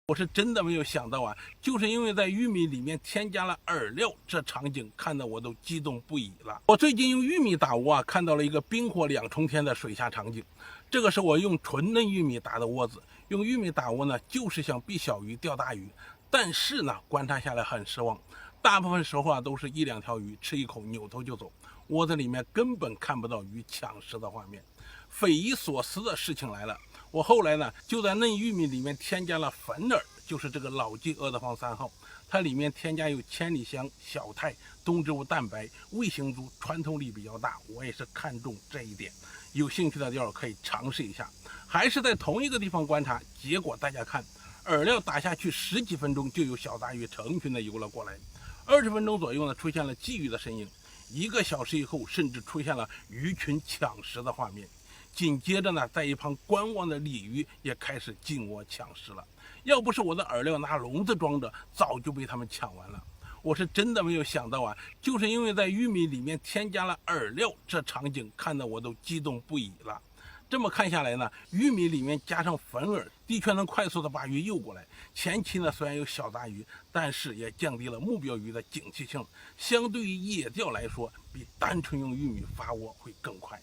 我是真的没有想到啊，就是因为在玉米里面添加了饵料，这场景看得我都激动不已了。我最近用玉米打窝啊，看到了一个冰火两重天的水下场景。这个是我用纯嫩玉米打的窝子，用玉米打窝呢，就是想避小鱼钓大鱼。但是呢，观察下来很失望，大部分时候啊都是一两条鱼吃一口扭头就走，窝子里面根本看不到鱼抢食的画面。匪夷所思的事情来了，我后来呢就在嫩玉米里面添加了粉饵，就是这个老纪阿德芳3号，它里面添加有千里香、小肽、动植物蛋白、卫星素，穿透力比较大，我也是看中这一点。有兴趣的钓友可以尝试一下。还是在同一个地方观察，结果大家看，饵料打下去10几分钟，就有小大鱼成群的游了过来。20分钟左右呢，出现了鲫鱼的身影。1个小时以后，甚至出现了鱼群抢食的画面。紧接着呢，在一旁观望的鲤鱼也开始进窝抢食了。要不是我的饵料拿笼子装着，早就被他们抢完了。我是真的没有想到啊，就是因为在玉米里面添加了饵料，这场景看得我都激动不已了。这么看下来呢，玉米里面加上粉饵，的确能快速的把鱼诱过来。前期呢虽然有小大鱼，但是也降低了目标鱼的警惕性，相对于野钓来说，比单纯用玉米发窝会更快。